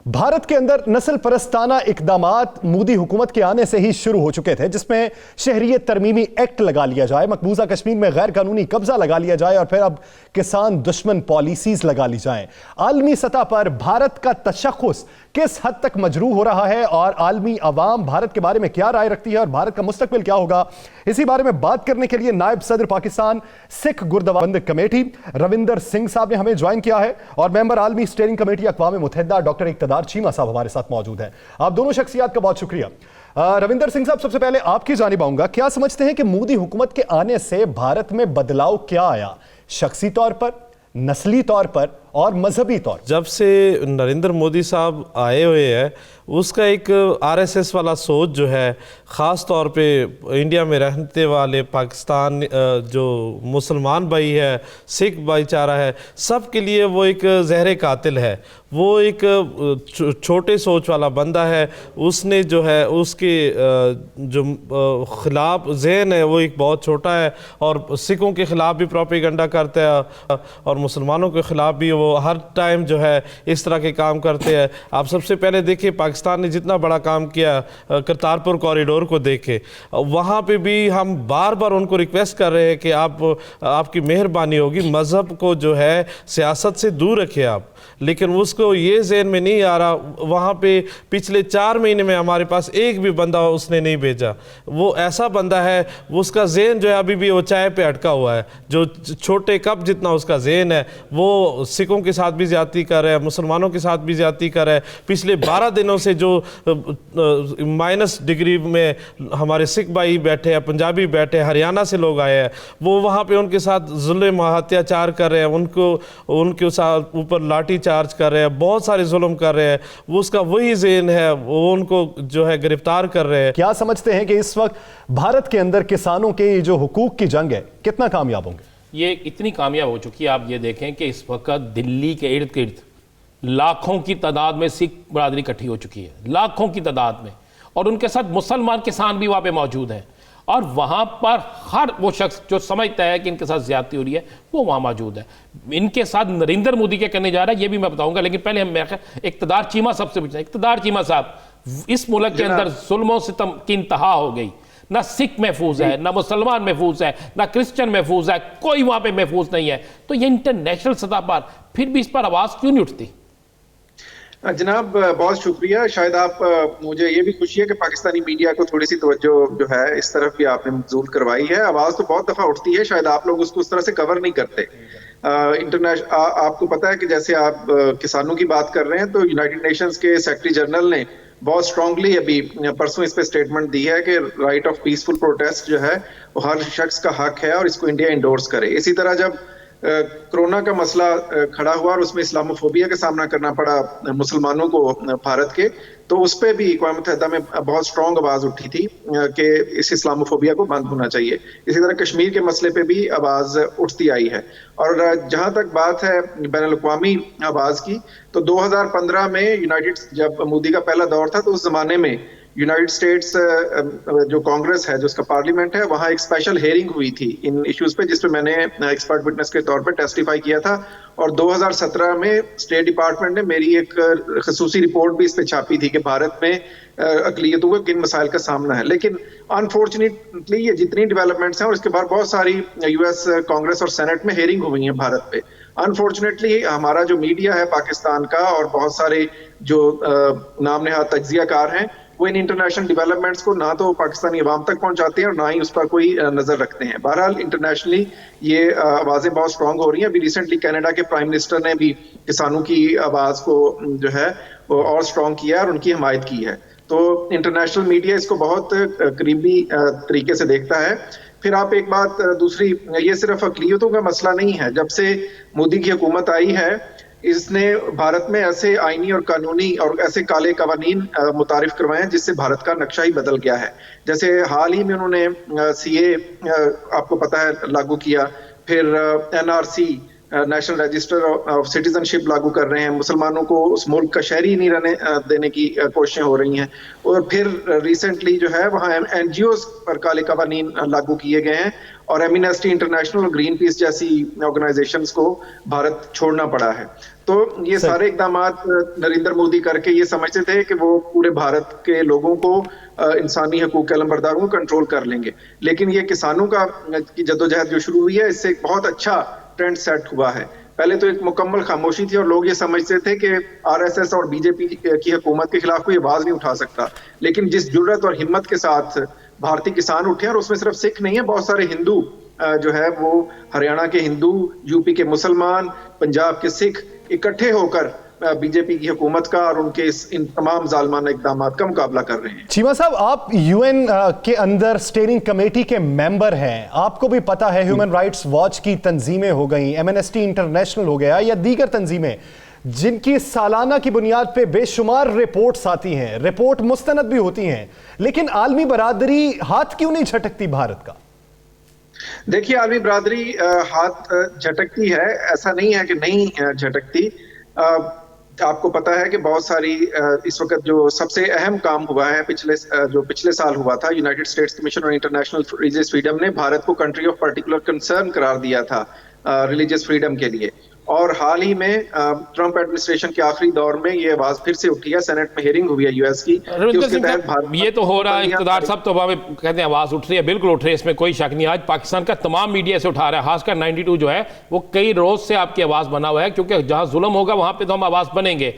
भारत के अंदर नस्ल परस्ताना इकदामात मोदी हुकूमत के आने से ही शुरू हो चुके थे, जिसमें शहरियत तरमीमी एक्ट लगा लिया जाए, मकबूजा कश्मीर में गैर कानूनी कब्जा लगा लिया जाए, और फिर अब किसान दुश्मन पॉलिसीज लगा ली जाएं। आलमी सतह पर भारत का तशख्खुस किस हद तक मजरू हो रहा है, और आलमी अवाम भारत के बारे में क्या राय रखती है, और भारत का मुस्तकबिल क्या होगा, इसी बारे में बात करने के लिए नायब सदर पाकिस्तान सिख गुरुद्वारा कमेटी रविंदर सिंह साहब ने हमें ज्वाइन किया है, और मेंबर आलमी स्टीयरिंग कमेटी अक़वाम मुत्तहिदा डॉक्टर इक़्तिदार चीमा साहब हमारे साथ मौजूद हैं। आप दोनों शख्सियात का बहुत शुक्रिया। रविंदर सिंह साहब, सबसे पहले आपकी जानिब आऊंगा। क्या समझते हैं कि मोदी हुकूमत के आने से भारत में बदलाव क्या आया, शख्सी तौर पर, नस्ली तौर पर और मजहबी तौर? जब से नरेंद्र मोदी साहब आए हुए हैं, उसका एक आरएसएस वाला सोच जो है, ख़ास तौर पे इंडिया में रहने वाले पाकिस्तान जो मुसलमान भाई है, सिख भाईचारा है, सब के लिए वो एक जहर कातिल है। वो एक छोटे सोच वाला बंदा है। उसने जो है उसके जो ख़िलाफ़ जहन है वो एक बहुत छोटा है, और सिखों के ख़िलाफ़ भी प्रोपेगेंडा करता है, और मुसलमानों के ख़िलाफ़ भी वो हर टाइम जो है इस तरह के काम करते हैं। आप सबसे पहले देखिए, पाकिस्तान ने जितना बड़ा काम किया करतारपुर कॉरिडोर को देखे, वहाँ पे भी हम बार बार उनको रिक्वेस्ट कर रहे हैं कि आपकी मेहरबानी होगी, मज़हब को जो है सियासत से दूर रखिए आप। लेकिन उसको ये ज़हन में नहीं आ रहा। वहाँ पे पिछले 4 महीने में हमारे पास एक भी बंदा उसने नहीं भेजा। वो ऐसा बंदा है, उसका ज़हन जो है अभी भी वो चाय पे अटका हुआ है। जो छोटे कप जितना उसका ज़हन है, वो सिखों के साथ भी ज़्यादती कर रहा है, मुसलमानों के साथ भी ज़्यादती कर रहा है। पिछले 12 दिनों से जो माइनस डिग्री में हमारे सिख भाई बैठे हैं, पंजाबी बैठे हैं, हरियाणा से लोग आए हैं, वो वहाँ पे उनके साथ जुल्म अत्याचार कर रहे हैं, उनके साथ ऊपर लाठी चार्ज कर रहे हैं, बहुत सारे जुल्म कर रहे हैं। वो उसका वही ज़हन है, वो उनको जो है गिरफ्तार कर रहे हैं। क्या समझते हैं कि इस वक्त भारत के अंदर किसानों के जो हुकूक की जंग है कितना कामयाब होंगे? ये इतनी कामयाब हो चुकी है। आप ये देखें कि इस वक्त दिल्ली के इर्द गिर्द लाखों की तादाद में सिख बरादरी इकट्ठी हो चुकी है, लाखों की तादाद में, और उनके साथ मुसलमान किसान भी वहाँ पे मौजूद हैं। और वहाँ पर हर वो शख्स जो समझता है कि इनके साथ ज्यादती हो रही है वो वहाँ मौजूद है। इनके साथ नरेंद्र मोदी क्या करने जा रहा है ये भी मैं बताऊंगा, लेकिन पहले हम इक़्तिदार चीमा साहब से पूछना। इक़्तिदार चीमा साहब, इस मुल्क के अंदर जुल्मों सितम की इंतहा हो गई। ना सिख महफूज है, ना मुसलमान महफूज है, ना क्रिश्चियन महफूज है, कोई वहां पे महफूज नहीं है। तो ये इंटरनेशनल सतह पर फिर भी इस पर आवाज क्यों नहीं उठती? जनाब बहुत शुक्रिया। शायद आप मुझे ये भी खुशी है कि पाकिस्तानी मीडिया को थोड़ी सी तवज्जो जो है इस तरफ भी आपने मबजूल करवाई है। आवाज तो बहुत दफा उठती है, शायद आप लोग उसको उस तरह से कवर नहीं करते। इंटरनेशनल आपको पता है कि जैसे आप किसानों की बात कर रहे हैं तो यूनाइटेड नेशंस के सेक्रेटरी जनरल ने बहुत स्ट्रांगली अभी परसों इस पे स्टेटमेंट दी है कि राइट ऑफ पीसफुल प्रोटेस्ट जो है वो हर शख्स का हक है और इसको इंडिया इंडोर्स करे। इसी तरह जब कोरोना का मसला खड़ा हुआ और उसमें इस्लामोफोबिया का सामना करना पड़ा मुसलमानों को भारत के, तो उस पर भी अक़वाम मुत्तहिदा में बहुत स्ट्रांग आवाज उठी थी कि इस इस्लामोफोबिया को बंद होना चाहिए। इसी तरह कश्मीर के मसले पे भी आवाज उठती आई है। और जहां तक बात है बैनुल अक़वामी आवाज की, तो 2015 में जब मोदी का पहला दौर था तो उस जमाने में यूनाइटेड स्टेट्स जो कांग्रेस है, जो उसका पार्लियामेंट है, वहां एक स्पेशल हियरिंग हुई थी इन इश्यूज पे, जिसपे मैंने एक्सपर्ट विटनेस के तौर पे टेस्टिफाई किया था। और 2017 में स्टेट डिपार्टमेंट ने मेरी एक खसूसी रिपोर्ट भी इस पे छापी थी कि भारत में अक़लियतों को किन मसाइल का सामना है। लेकिन अनफॉर्चुनेटली ये जितनी डेवलपमेंट्स हैं और इसके बाद बहुत सारी यूएस कांग्रेस और सेनेट में हियरिंग हुई है भारत पे। अनफॉर्चुनेटली हमारा जो मीडिया है पाकिस्तान का और बहुत सारे जो नाम नेहाद तज्जियाकार हैं, वो इन इंटरनेशनल डेवलपमेंट्स को ना तो पाकिस्तानी अवाम तक पहुंचाते हैं और ना ही उस पर कोई नजर रखते हैं। बहरहाल इंटरनेशनली ये आवाजें बहुत स्ट्रांग हो रही हैं। अभी रिसेंटली कनाडा के प्राइम मिनिस्टर ने भी किसानों की आवाज को जो है वो और स्ट्रांग किया और उनकी हिमायत की है। तो इंटरनेशनल मीडिया इसको बहुत करीबी तरीके से देखता है। फिर आप एक बात दूसरी, ये सिर्फ अक़लियतों का मसला नहीं है। जब से मोदी की हुकूमत आई है, इसने भारत में ऐसे आईनी और कानूनी और ऐसे काले कवानीन मुतारिफ करवाए हैं जिससे भारत का नक्शा ही बदल गया है। जैसे हाल ही में उन्होंने सीए आपको पता है लागू किया, फिर NRC national register of citizenship लागू कर रहे हैं, मुसलमानों को उस मुल्क का शहरी नहीं रहने देने की कोशिशें हो रही हैं। और फिर रिसेंटली जो है वहाँ एनजीओज पर काले कवानीन लागू किए गए हैं और एमनेस्टी इंटरनेशनल और ग्रीन पीस जैसी ऑर्गेनाइजेशंस को भारत छोड़ना पड़ा है। तो ये सारे इकदाम नरेंद्र मोदी करके ये समझते थे कि वो पूरे भारत के लोगों को इंसानी हकूक के अलमबरदारों को कंट्रोल कर लेंगे। लेकिन ये किसानों का की जद्दोजहद जो शुरू हुई है, इससे एक बहुत अच्छा ट्रेंड सेट हुआ है। पहले तो एक मुकम्मल खामोशी थी और लोग ये समझते थे कि आरएसएस और बीजेपी की हुकूमत के खिलाफ कोई आवाज नहीं उठा सकता। लेकिन जिस जुर्रत और हिम्मत के साथ भारतीय किसान उठे, और उसमें सिर्फ सिख नहीं है, बहुत सारे हिंदू जो है वो हरियाणा के हिंदू, यूपी के मुसलमान, पंजाब के सिख इकट्ठे होकर बीजेपी की हुकूमत का और उनके इन तमाम जालमाना इक़दामात का मुकाबला कर रहे हैं। चीमा साहब, आप यूएन के अंदर स्टीयरिंग कमेटी के मेंबर हैं। आपको भी पता है ह्यूमन राइट्स वॉच की तंजीमें हो गई, एमनेस्टी इंटरनेशनल हो गया या दीगर तंजीमें, जिनकी सालाना की बुनियाद पे बेशुमार रिपोर्ट्स आती हैं, रिपोर्ट मुस्तनद भी होती हैं, लेकिन आलमी बरादरी हाथ क्यों नहीं झटकती भारत का? देखिए, आलमी बरादरी हाथ झटकती है, ऐसा नहीं है कि नहीं झटकती। आपको पता है कि बहुत सारी इस वक्त जो सबसे अहम काम हुआ है पिछले साल हुआ था, United states commission on international religious freedom ने भारत को कंट्री ऑफ पर्टिकुलर कंसर्न करार दिया था रिलीजियस फ्रीडम के लिए। और हाल ही में ट्रंप एडमिनिस्ट्रेशन के आखिरी दौर में ये आवाज फिर से उठी है। सेनेट में हियरिंग हुई है यूएस की, ये तो हो रहा है, इक़्तिदार सब तो कहते हैं आवाज उठ रही है, बिल्कुल उठ रही है, इसमें कोई शक नहीं। आज पाकिस्तान का तमाम मीडिया से उठा रहा है, खासकर 92 जो है वो कई रोज से आपकी आवाज बना हुआ है, क्योंकि जहां जुल्म होगा वहां पे तो हम आवाज बनेंगे।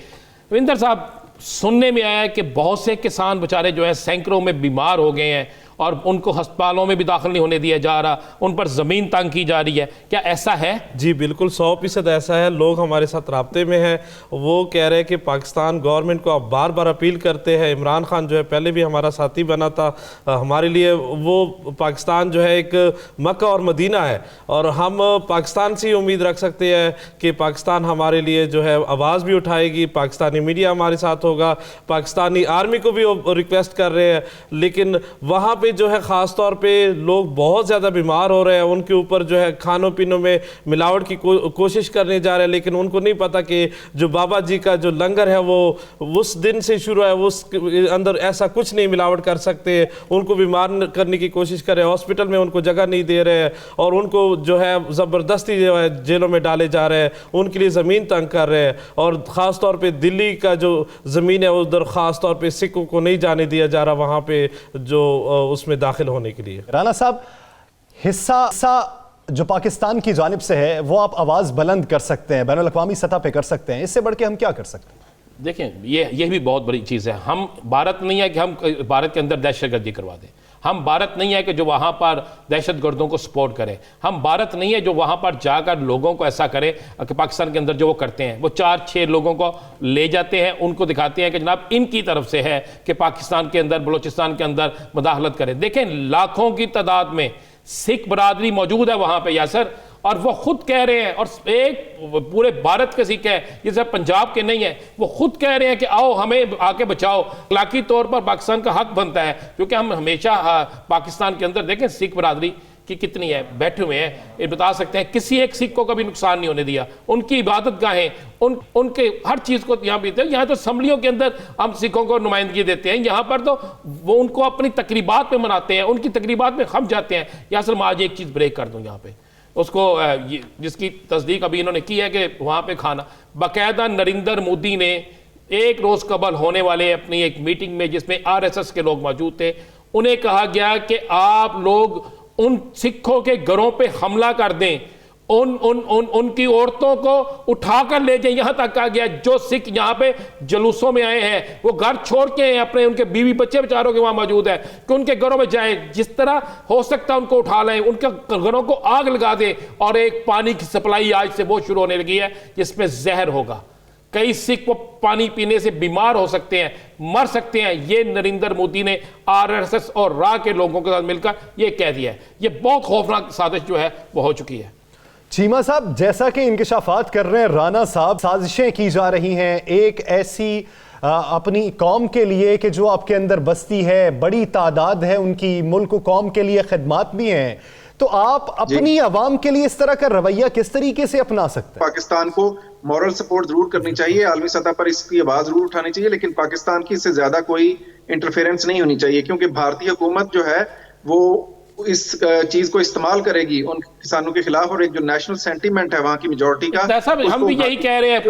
रविंदर साहब, सुनने में आया है कि बहुत से किसान बेचारे जो है सैकड़ों में बीमार हो गए हैं और उनको अस्पतालों में भी दाखिल नहीं होने दिया जा रहा, उन पर ज़मीन तंग की जा रही है, क्या ऐसा है? जी बिल्कुल, 100% ऐसा है। लोग हमारे साथ राब्ते में हैं, वो कह रहे हैं कि पाकिस्तान गवर्नमेंट को अब बार बार अपील करते हैं। इमरान खान जो है पहले भी हमारा साथी बना था, हमारे लिए वो पाकिस्तान जो है एक मक्का और मदीना है, और हम पाकिस्तान से ही उम्मीद रख सकते हैं कि पाकिस्तान हमारे लिए जो है आवाज़ भी उठाएगी, पाकिस्तानी मीडिया हमारे साथ होगा, पाकिस्तानी आर्मी को भी रिक्वेस्ट कर रहे हैं। लेकिन वहाँ पे पे जो है ख़ास तौर पे लोग बहुत ज़्यादा बीमार हो रहे हैं, उनके ऊपर जो है खानों पीनों में मिलावट की कोशिश करने जा रहे हैं, लेकिन उनको नहीं पता कि जो बाबा जी का जो लंगर है वो उस दिन से शुरू है, उस अंदर ऐसा कुछ नहीं मिलावट कर सकते। उनको बीमार करने की कोशिश कर रहे हैं, हॉस्पिटल में उनको जगह नहीं दे रहे हैं और उनको जो है ज़बरदस्ती जो है जेलों में डाले जा रहे हैं, उनके लिए ज़मीन तंग कर रहे हैं। और ख़ास तौर पे दिल्ली का जो ज़मीन है उधर ख़ास तौर पे सिखों को नहीं जाने दिया जा रहा वहाँ पे जो उसमें दाखिल होने के लिए। राना साहब, हिस्सा जो पाकिस्तान की जानिब से है वो आप आवाज़ बुलंद कर सकते हैं, बैनुल अक़वामी सतह पे कर सकते हैं, इससे बढ़ के हम क्या कर सकते हैं? देखें, ये भी बहुत बड़ी चीज़ है। हम भारत नहीं है कि हम भारत के अंदर दहशतगर्दी करवा दें। हम भारत नहीं है कि जो वहाँ पर दहशतगर्दों को सपोर्ट करें। हम भारत नहीं है जो वहाँ पर जाकर लोगों को ऐसा करे कि पाकिस्तान के अंदर जो वो करते हैं, वो 4-6 लोगों को ले जाते हैं, उनको दिखाते हैं कि जनाब इनकी तरफ से है कि पाकिस्तान के अंदर, बलूचिस्तान के अंदर मुदाखलत करें। देखें, लाखों की तादाद में सिख बरादरी मौजूद है वहाँ पे यासर, और वो खुद कह रहे हैं, और एक पूरे भारत के सिख है, ये सब पंजाब के नहीं है, वो खुद कह रहे हैं कि आओ हमें आके बचाओ। अखलाकी तौर पर पाकिस्तान का हक बनता है, क्योंकि हम हमेशा पाकिस्तान के अंदर देखें सिख बरादरी की कितनी है, बैठे हुए हैं, ये बता सकते हैं किसी एक सिख को कभी नुकसान नहीं होने दिया। उनकी इबादत गाहें, उनके हर चीज़ को यहाँ भी, यहाँ तो असम्बलियों के अंदर हम सिखों को नुमाइंदगी देते हैं, यहाँ पर तो वो उनको अपनी तकरीबात पे मनाते हैं, उनकी तकरीबात में हम जाते हैं। या सर मैं आज एक चीज़ ब्रेक कर दूँ यहाँ पे, उसको जिसकी तस्दीक अभी इन्होंने की है कि वहाँ पे खाना, बाकायदा नरेंद्र मोदी ने एक रोज़ कबल होने वाले अपनी एक मीटिंग में जिसमें RSS के लोग मौजूद थे, उन्हें कहा गया कि आप लोग उन सिखों के घरों पे हमला कर दें, उनकी औरतों को उठाकर ले जाएं। यहां तक कहा गया जो सिख यहां पे जुलूसों में आए हैं वो घर छोड़ के हैं, अपने उनके बीवी बच्चे बेचारों के वहां मौजूद है, कि उनके घरों में जाएं, जिस तरह हो सकता है उनको उठा लें, उनके घरों को आग लगा दें। और एक पानी की सप्लाई आज से वो शुरू होने लगी है जिसमें जहर होगा। कई सिख वो पानी पीने से बीमार हो सकते हैं, मर सकते हैं। ये नरेंद्र मोदी ने RSS और रा के लोगों के साथ मिलकर ये कह दिया है। ये बहुत खौफनाक साजिश जो है वो हो चुकी है। चीमा साहब, जैसा कि इंकिशाफात कर रहे हैं राना साहब, साजिशें की जा रही हैं एक ऐसी अपनी कौम के लिए कि जो आपके अंदर बस्ती है, बड़ी तादाद है उनकी, मुल्क कौम के लिए खिदमात भी हैं, तो आप अपनी आवाम के लिए इस तरह का रवैया किस तरीके से अपना सकते हैं? पाकिस्तान को मॉरल सपोर्ट जरूर करनी चाहिए, आलमी सतह पर इसकी आवाज जरूर उठानी चाहिए, लेकिन पाकिस्तान की इससे ज्यादा कोई इंटरफेरेंस नहीं होनी चाहिए, क्योंकि भारतीय हुकूमत जो है वो इस चीज को इस्तेमाल करेगी उन किसानों के खिलाफ, और एक जो नेशनल सेंटीमेंट है वहां की मेजोरिटी का, हम भी यही कह रहे हैं।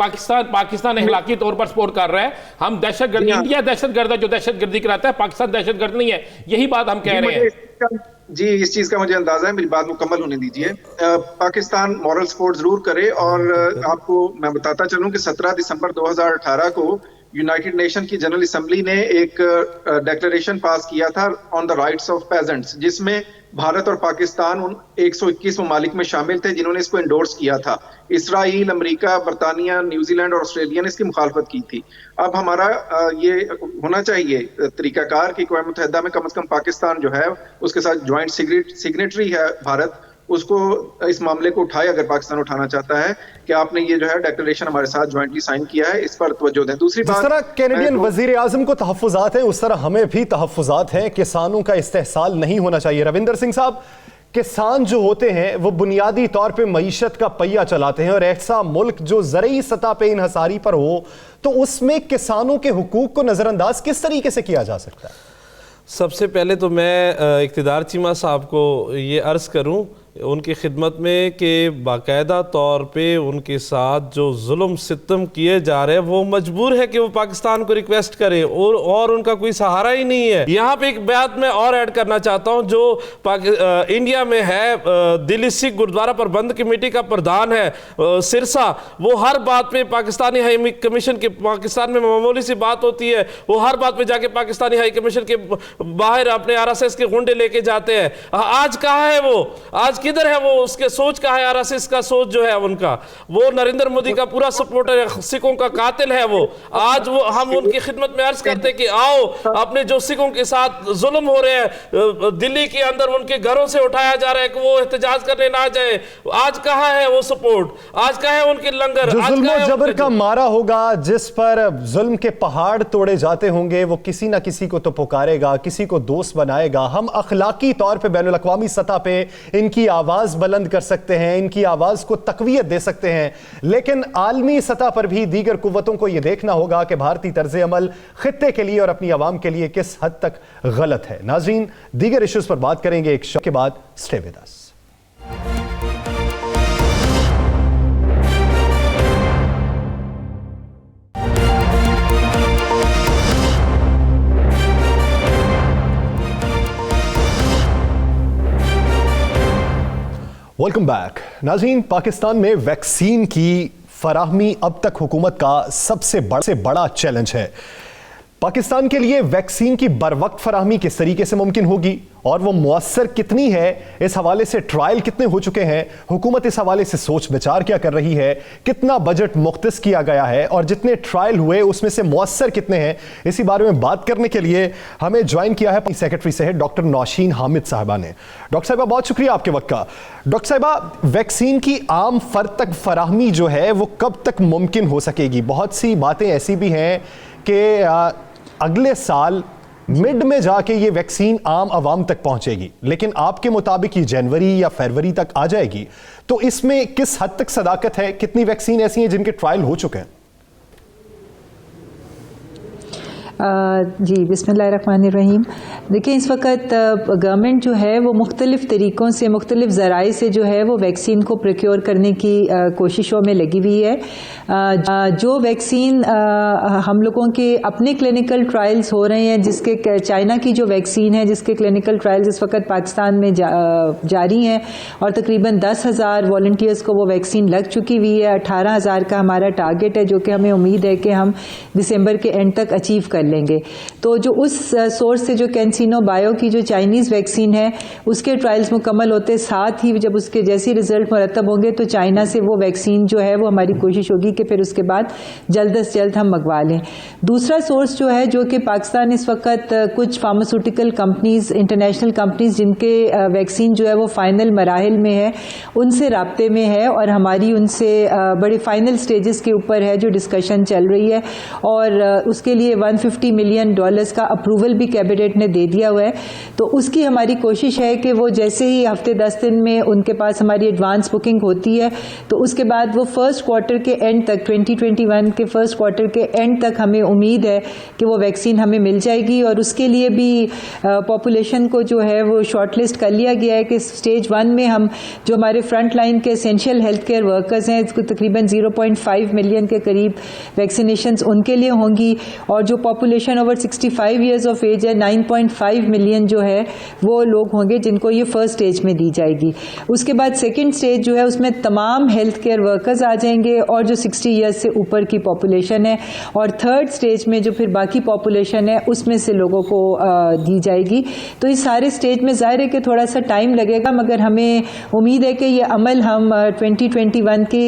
पाकिस्तान इखलाकी तौर पर सपोर्ट कर रहा है। हम दहशतगर्द, इंडिया दहशतगर्द है जो दहशतगर्दी कराता है, पाकिस्तान दहशतगर्द नहीं है, यही बात हम कह रहे हैं। जी, इस चीज का मुझे अंदाजा है, मेरी बात मुकम्मल होने दीजिए। पाकिस्तान मॉरल सपोर्ट जरूर करे, और आपको मैं बताता चलूं कि 17 दिसंबर 2018 को यूनाइटेड नेशन की जनरल असेंबली ने एक डिक्लेरेशन पास किया था on the rights of pageants, जिसमें भारत और पाकिस्तान उन 121 ममालिक में शामिल थे जिन्होंने इसको एंडोर्स किया था। इसराइल, अमेरिका, बरतानिया, न्यूजीलैंड और ऑस्ट्रेलिया ने इसकी मुखालफत की थी। अब हमारा ये होना चाहिए तरीकाकार कि अक़वाम मुत्तहिदा में कम से कम पाकिस्तान जो है उसके साथ ज्वाइंट सिग्नेटरी है भारत, उसको इस मामले को उठाए अगर पाकिस्तान उठाना चाहता है, कि आपने ये जो है डिक्लेरेशन हमारे साथ ज्वाइंटली साइन किया है, इस पर तवज्जो दें। दूसरी बात, जिस तरह कैनेडियन वजीर आजम को तहफ़्फ़ुज़ात हैं उस तरह हमें भी तहफ़्फ़ुज़ात हैं, किसानों का इस्तेहसाल नहीं होना चाहिए। रविंदर सिंह साहब, किसान जो होते हैं वो बुनियादी तौर पे मईशत का पहिया चलाते हैं, और ऐसा मुल्क जो ज़रई सतह पे इन्हसारी पर हो तो उसमें किसानों के हुकूक को नज़रअंदाज किस तरीके से किया जा सकता है? सबसे पहले तो मैं इक़्तिदार चीमा साहब को ये अर्ज़ करूं उनकी खिदमत में कि बाकायदा तौर पे उनके साथ जो जुल्म सितम किए जा रहे हैं वो मजबूर है कि वो पाकिस्तान को रिक्वेस्ट करे, और उनका कोई सहारा ही नहीं है। यहाँ पे एक बात मैं और ऐड करना चाहता हूँ, जो इंडिया में है दिल्ली सिख गुरुद्वारा प्रबंध कमेटी का प्रधान है सिरसा, वो हर बात पे पाकिस्तानी हाई कमीशन के, पाकिस्तान में मामूली सी बात होती है वो हर बात पे जाके पाकिस्तानी हाई कमीशन के बाहर अपने RSS के गुंडे लेके जाते हैं। आज कहाँ है वो? आज किधर है वो, उसके सोच का है, आरएसएस का सोच जो है उनका, वो नरेंद्र मोदी का पूरा सपोर्टर है, सिखों का कातिल है वो। आज वो हम उनकी खिदमत में अर्ज करते कि आओ अपने जो सिखों के साथ जुल्म हो रहे हैं दिल्ली के अंदर, उनके घरों से उठाया जा रहा है कि वो एहतजाज करने ना जाए, आज कहाँ है वो सपोर्ट, आज कहाँ है उनके लंगर, जो आज जुल्म कहाँ और है जबर उनके का मारा होगा, जिस पर जुल्म के पहाड़ तोड़े जाते होंगे, वो किसी ना किसी को तो पुकारेगा, किसी को दोस्त बनाएगा। हम अखलाकी तौर पे बैनुल अक़वामी सतह पे इनकी आवाज बुलंद कर सकते हैं, इनकी आवाज को तक़वियत दे सकते हैं, लेकिन आलमी सतह पर भी दीगर कुव्वतों को यह देखना होगा कि भारतीय तर्ज अमल खित्ते के लिए और अपनी आवाम के लिए किस हद तक गलत है। नाज़रीन, दीगर इश्यूज पर बात करेंगे एक शो के बाद। Stay with us. Welcome back. नाज़रीन, पाकिस्तान में वैक्सीन की फराहमी अब तक हुकूमत का सबसे बड़ा चैलेंज है। पाकिस्तान के लिए वैक्सीन की बरवक्त फराहमी किस तरीके से मुमकिन होगी और वो मुअस्सर कितनी है, इस हवाले से ट्रायल कितने हो चुके हैं, हुकूमत इस हवाले से सोच विचार क्या कर रही है, कितना बजट मुख्तस किया गया है और जितने ट्रायल हुए उसमें से मुअस्सर कितने हैं, इसी बारे में बात करने के लिए हमें ज्वाइन किया है सेक्रेटरी से डॉक्टर नौशीन हामिद साहिबा ने। डॉक्टर साहिबा, बहुत शुक्रिया आपके वक्त का। डॉक्टर साहिबा, वैक्सीन की आम फर्द तक फराहमी जो है वो कब तक मुमकिन हो सकेगी? बहुत सी बातें ऐसी भी हैं कि अगले साल मिड में जाके ये वैक्सीन आम आवाम तक पहुंचेगी, लेकिन आपके मुताबिक ये जनवरी या फरवरी तक आ जाएगी, तो इसमें किस हद तक सदाकत है? कितनी वैक्सीन ऐसी हैं जिनके ट्रायल हो चुके हैं? जी, बिस्मिल्लाहिर्रहमानिर्रहीम। देखिए, इस वक्त गवर्नमेंट जो है वो मुख्तलिफ़ तरीक़ों से, मुख्तलिफ़ ज़राए से जो है वो वैक्सीन को प्रोक्योर करने की कोशिशों में लगी हुई है। जो वैक्सीन हम लोगों के अपने क्लिनिकल ट्रायल्स हो रहे हैं, जिसके चाइना की जो वैक्सीन है जिसके क्लिनिकल ट्रायल्स इस वक्त पाकिस्तान में जारी हैं और तकरीबन 10,000 वॉलंटियर्स को वो वैक्सीन लग चुकी हुई है। 18,000 का हमारा टारगेट है, जो कि हमें उम्मीद है कि हम दिसंबर के एंड तक अचीव कर लेंगे। तो जो उस सोर्स से जो कैंसिनो बायो की जो चाइनीज़ वैक्सीन है उसके ट्रायल्स मुकम्मल होते, साथ ही जब उसके जैसे रिजल्ट मुरतब होंगे तो चाइना से वो वैक्सीन जो है वो हमारी कोशिश होगी कि फिर उसके बाद जल्द से जल्द हम मंगवा लें। दूसरा सोर्स जो है, जो कि पाकिस्तान इस वक्त कुछ फार्मास्यूटिकल कंपनीज, इंटरनेशनल कंपनीज जिनके वैक्सीन जो है वो फाइनल मराहिल में है, उनसे राब्ते में है और हमारी उनसे बड़े फाइनल स्टेजेस के ऊपर है जो डिस्कशन चल रही है और उसके लिए $150 मिलियन का अप्रूवल भी कैबिनेट ने दे दिया हुआ है। तो उसकी हमारी कोशिश है कि वो जैसे ही हफ्ते 10 दिन में उनके पास हमारी एडवांस बुकिंग होती है तो उसके बाद वो फर्स्ट क्वार्टर के एंड तक, 2021 के फर्स्ट क्वार्टर के एंड तक हमें उम्मीद है कि वो वैक्सीन हमें मिल जाएगी। और उसके लिए भी पॉपुलेशन को जो है वो शॉर्टलिस्ट कर लिया गया है कि स्टेज 1 में हम जो हमारे फ्रंट लाइन के एसेंशियल हेल्थ केयर वर्कर्स हैं, इसको तकरीबन 0.5 मिलियन के करीब वैक्सीनेशंस उनके लिए होंगी और जो population over 65 years of age है 9.5 मिलियन जो है वो लोग होंगे जिनको ये फर्स्ट स्टेज में दी जाएगी। उसके बाद सेकंड स्टेज जो है उसमें तमाम हेल्थ केयर वर्कर्स आ जाएंगे और जो 60 ईयर्स से ऊपर की पॉपुलेशन है, और थर्ड स्टेज में जो फिर बाकी पॉपुलेशन है उसमें से लोगों को दी जाएगी। तो इस सारे स्टेज में ज़ाहिर है कि थोड़ा सा टाइम लगेगा, मगर हमें उम्मीद है कि ये अमल हम 2021 के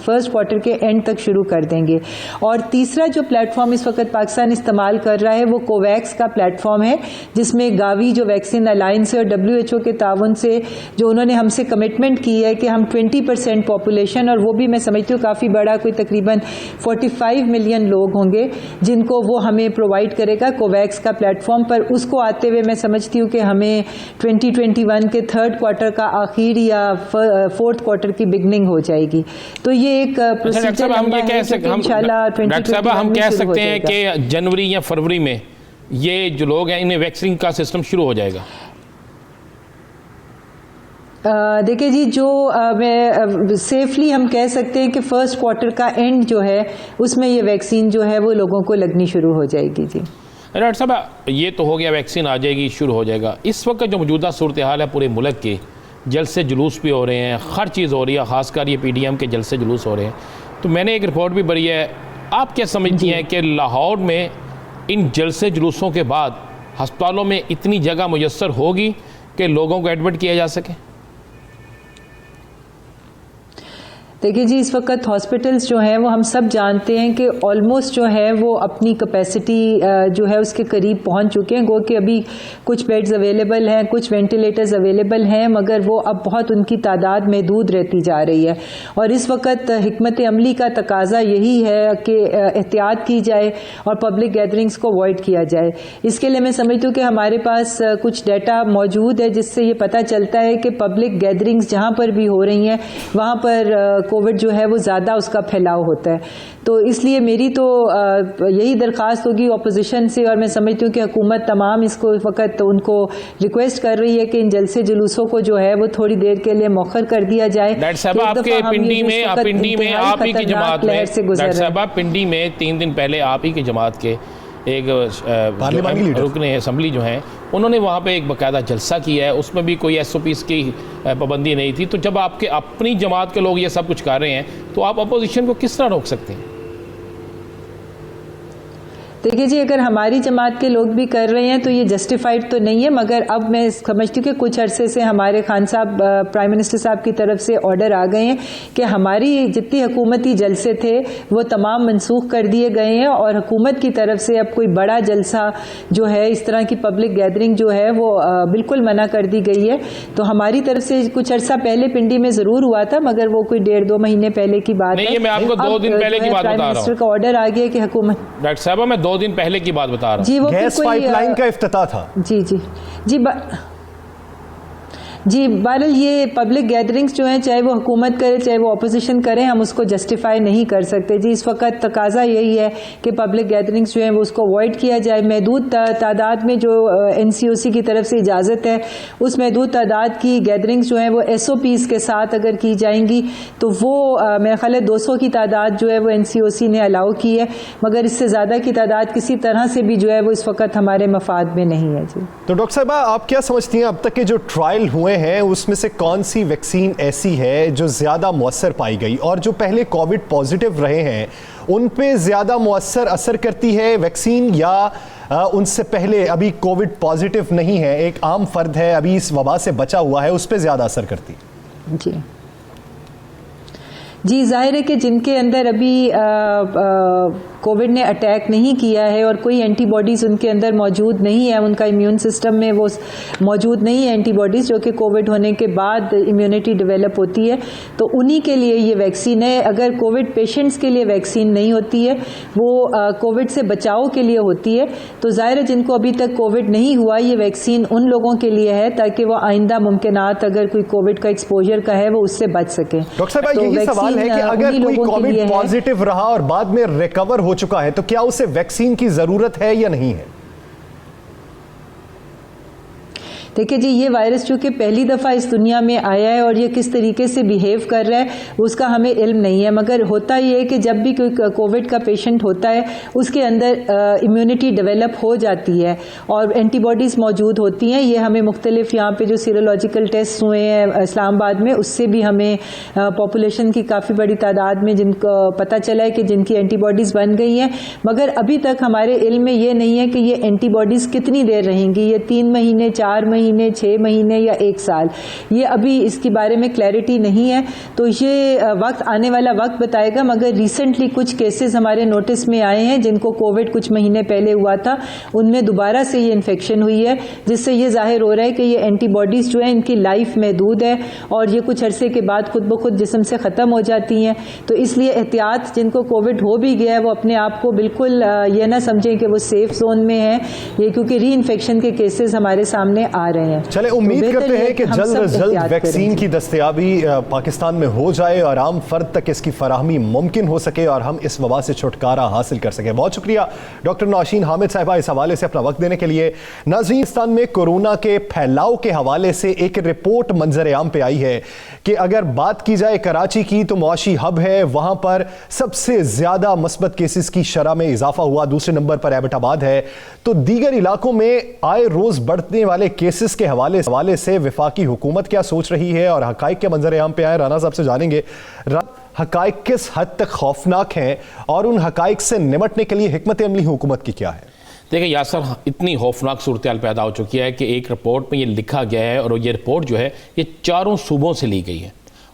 फर्स्ट क्वार्टर के एंड तक शुरू कर देंगे। और तीसरा जो प्लेटफॉर्म इस वक्त पाकिस्तान इस्तेमाल कर रहा है वो कोवैक्स का प्लेटफॉर्म है, जिसमें गावी जो वैक्सीन अलायंस है और WHO के ताउन से जो उन्होंने हमसे कमिटमेंट की है कि हम 20% पॉपुलेशन, और वो भी मैं समझती हूँ काफ़ी बड़ा, कोई तकरीबन 45 मिलियन लोग होंगे जिनको वो हमें प्रोवाइड करेगा कोवैक्स का प्लेटफॉर्म पर। उसको आते हुए मैं समझती हूँ कि हमें 2021 के थर्ड क्वार्टर का आखिर या फोर्थ क्वार्टर की बिगनिंग हो जाएगी। तो ये एक प्रोसीजर हम कह सकते हैं कि जनवरी या फरवरी में ये जो लोग हैं इन्हें वैक्सीन का सिस्टम शुरू हो जाएगा। देखिए जी, जो मैं सेफली हम कह सकते हैं कि फर्स्ट क्वार्टर का एंड जो है उसमें ये वैक्सीन जो है वो लोगों को लगनी शुरू हो जाएगी। जी डॉक्टर साहब, ये तो हो गया, वैक्सीन आ जाएगी, शुरू हो जाएगा। इस वक्त जो मौजूदा सूरत हाल है पूरे मुल्क के, जलसे जुलूस भी हो रहे हैं, हर चीज़ हो रही है, ख़ासकर ये PDM के जलसे जुलूस हो रहे हैं। तो मैंने एक रिपोर्ट भी पढ़ी है, आप क्या समझती हैं कि लाहौर में इन जलसे जुलूसों के बाद अस्पतालों में इतनी जगह मुयस्सर होगी कि लोगों को एडमिट किया जा सके? देखिए जी, इस वक्त हॉस्पिटल्स जो हैं वो हम सब जानते हैं कि ऑलमोस्ट जो है वो अपनी कैपेसिटी जो है उसके करीब पहुंच चुके हैं। गो कि अभी कुछ बेड्स अवेलेबल हैं, कुछ वेंटिलेटर्स अवेलेबल हैं, मगर वो अब बहुत उनकी तादाद महदूद रहती जा रही है। और इस वक्त हिकमत अमली का तकाजा यही है कि एहतियात की जाए और पब्लिक गैदरिंग्स को अवॉइड किया जाए। इसके लिए मैं समझती हूँ कि हमारे पास कुछ डाटा मौजूद है जिससे ये पता चलता है कि पब्लिक गैदरिंग्स जहाँ पर भी हो रही हैं वहाँ पर कोविड जो है वो ज़्यादा उसका फैलाव होता है। तो इसलिए मेरी तो यही दरख्वास्त होगी अपोजिशन से, और मैं समझती हूँ कि हुकूमत तमाम इसको इस वक्त उनको रिक्वेस्ट कर रही है कि इन जलसे जुलूसों को जो है वो थोड़ी देर के लिए मौखर कर दिया जाए। डॉक्टर साहब, आपके पिंडी में आप ही की जमात में, डॉक्टर साहब आप पिंडी में 3 दिन पहले आप ही की जमात के एक रुकन असम्बली जो हैं उन्होंने वहाँ पे एक बाकायदा जलसा किया है, उसमें भी कोई SOPs की पाबंदी नहीं थी। तो जब आपके अपनी जमात के लोग ये सब कुछ कर रहे हैं तो आप अपोजिशन को किस तरह रोक सकते हैं? देखिए जी, अगर हमारी जमात के लोग भी कर रहे हैं तो ये जस्टिफाइड तो नहीं है, मगर अब मैं समझती हूँ कि कुछ अरसे से हमारे खान साहब प्राइम मिनिस्टर साहब की तरफ से ऑर्डर आ गए हैं कि हमारी जितनी हुकूमती जलसे थे वो तमाम मनसूख कर दिए गए हैं और हुकूमत की तरफ से अब कोई बड़ा जलसा जो है, इस तरह की पब्लिक गैदरिंग जो है वो बिल्कुल मना कर दी गई है। तो हमारी तरफ से कुछ अरसा पहले पिंडी में ज़रूर हुआ था, मगर वो कोई 1.5-2 महीने पहले की बात है। मैं आपको 2 दिन पहले की बात बता रहा हूँ। मिनिस्टर का ऑर्डर आ गया कि हुकूमत, डॉक्टर साहब मैं 2 दिन पहले की बात बता रहा हूं। जी, वो गैस पाइपलाइन का इफ्तिताह था। जी बहरहाल ये पब्लिक गैदरिंग्स जो हैं, चाहे वो हुकूमत करे चाहे वो अपोजिशन करे, हम उसको जस्टिफाई नहीं कर सकते। जी, इस वक्त तकाजा यही है कि पब्लिक गैदरिंग्स जो हैं वो उसको अवॉइड किया जाए। महदूद तादाद में जो NCOC की तरफ से इजाज़त है, उस महदूद तादाद की गैदरिंग्स जो हैं वो SOPs के साथ अगर की जाएंगी तो वो मेरा ख्याल है 200 की तादाद जो है वो NCOC ने अलाउ की है, मगर इससे ज़्यादा की तादाद किसी तरह से भी जो है वो इस वक्त हमारे मफाद में नहीं है। जी, तो डॉक्टर साहबा, आप क्या समझती हैं अब तक के जो ट्रायल हुए हैं उसमें से कौन सी वैक्सीन ऐसी है जो ज़्यादा मुअस्सर पाई गई, और जो पहले कोविड पॉजिटिव रहे हैं उन पे ज़्यादा मुअस्सर असर करती है वैक्सीन, या उनसे पहले अभी कोविड पॉजिटिव नहीं है, एक आम फर्द है अभी इस वबा से बचा हुआ है, उस पे ज़्यादा असर करती है? जी जाहिर है कि जिनके अंदर अभी कोविड ने अटैक नहीं किया है और कोई एंटीबॉडीज़ उनके अंदर मौजूद नहीं है, उनका इम्यून सिस्टम में वो मौजूद नहीं है एंटीबॉडीज़ जो कि कोविड होने के बाद इम्यूनिटी डेवलप होती है, तो उन्हीं के लिए ये वैक्सीन है। अगर कोविड पेशेंट्स के लिए वैक्सीन नहीं होती है, वो कोविड से बचाव के लिए होती है, तो ज़ाहिर है जिनको अभी तक कोविड नहीं हुआ ये वैक्सीन उन लोगों के लिए है ताकि वो आइंदा मुमकिनात अगर कोई कोविड का एक्सपोजर का है वो उससे बच सके। डॉक्टर साहब, यही सवाल है कि अगर कोई कोविड पॉजिटिव रहा और बाद में रिकवर हो चुका है तो क्या उसे वैक्सीन की जरूरत है या नहीं है? देखिए जी, ये वायरस चूँकि पहली दफ़ा इस दुनिया में आया है और ये किस तरीके से बिहेव कर रहा है उसका हमें इल्म नहीं है, मगर होता ये है कि जब भी कोई कोविड का पेशेंट होता है उसके अंदर इम्यूनिटी डेवलप हो जाती है और एंटीबॉडीज़ मौजूद होती हैं। ये हमें मुख्तलिफ यहाँ पे जो सीरोलॉजिकल टेस्ट हुए हैं इस्लामाबाद में, उससे भी हमें पॉपुलेशन की काफ़ी बड़ी तादाद में जिनको पता चला है कि जिनकी एंटीबॉडीज़ बन गई हैं, मगर अभी तक हमारे इल्म में ये नहीं है कि ये एंटीबॉडीज़ कितनी देर रहेंगी, ये 3 महीने, 4 महीने, 6 महीने या 1 साल, ये अभी इसके बारे में क्लैरिटी नहीं है। तो ये वक्त आने वाला वक्त बताएगा, मगर रिसेंटली कुछ केसेस हमारे नोटिस में आए हैं जिनको कोविड कुछ महीने पहले हुआ था, उनमें दोबारा से ये इन्फेक्शन हुई है, जिससे ये जाहिर हो रहा है कि ये एंटीबॉडीज़ जो है इनकी लाइफ महदूद है और ये कुछ अरसे के बाद खुद ब खुद जिस्म से ख़त्म हो जाती हैं। तो इसलिए एहतियात, जिनको कोविड हो भी गया है वो अपने आप को बिल्कुल ये ना समझें कि वो सेफ जोन में है, ये क्योंकि री इन्फेक्शन के केसेस हमारे सामने आ रहे हैं। चले, उम्मीद करते हैं कि जल्द से जल्द वैक्सीन की दस्तयाबी पाकिस्तान में हो जाए और आम फर्द तक इसकी फराहमी मुमकिन हो सके और हम इस वबा से छुटकारा हासिल कर सकें। बहुत शुक्रिया डॉक्टर नौशीन हामिद साहिबा इस हवाले से अपना वक्त देने के लिए। नाज़रीन, पाकिस्तान में कोरोना के फैलाव के हवाले से एक रिपोर्ट मंजर आम पे आई है कि अगर बात की जाए कराची की तो मुआशी हब है, वहां पर सबसे ज्यादा मस्बत केसेस की शरह में इजाफा हुआ, दूसरे नंबर पर एबटाबाद है। तो दीगर इलाकों में आए रोज बढ़ने वाले केसेस के हवाले से वफाकी हुकूमत क्या सोच रही है और हकाइक के मंजर आम पे आए, राना साहब से जानेंगे हकाइक किस हद तक खौफनाक हैं और उन हकाइक से निपटने के लिए हिकमत अमली हुकूमत की क्या है। देखिए यासर, इतनी खौफनाक सूरत हाल पैदा हो चुकी है कि एक रिपोर्ट में ये लिखा गया है और ये रिपोर्ट जो है ये 4 सूबों से ली गई है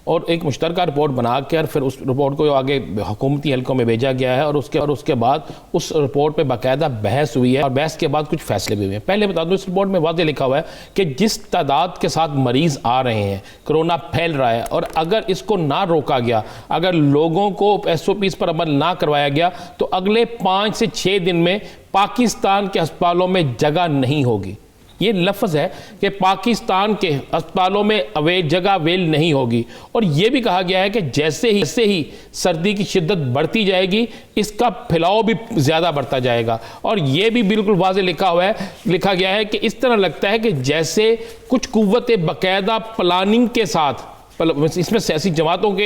और एक मुश्तरका रिपोर्ट बना कर फिर उस रिपोर्ट को आगे हुकूमती हल्कों में भेजा गया है और उसके बाद उस रिपोर्ट पे बाकायदा बहस हुई है और बहस के बाद कुछ फैसले भी हुए हैं। पहले बता दूं, इस रिपोर्ट में वाज़ेह लिखा हुआ है कि जिस तादाद के साथ मरीज़ आ रहे हैं, कोरोना फैल रहा है, और अगर इसको ना रोका गया, अगर लोगों को SOPs पर अमल ना करवाया गया, तो अगले 5 से 6 दिन में पाकिस्तान के अस्पतालों में जगह नहीं होगी। ये लफ्ज़ है कि पाकिस्तान के अस्पतालों में जगह अवेल नहीं होगी। और ये भी कहा गया है कि जैसे ही सर्दी की शिद्दत बढ़ती जाएगी, इसका फैलाव भी ज़्यादा बढ़ता जाएगा। और ये भी बिल्कुल वाज़ेह लिखा गया है कि इस तरह लगता है कि जैसे कुछ कुव्वतें बाकायदा प्लानिंग के साथ, इसमें सियासी जमातों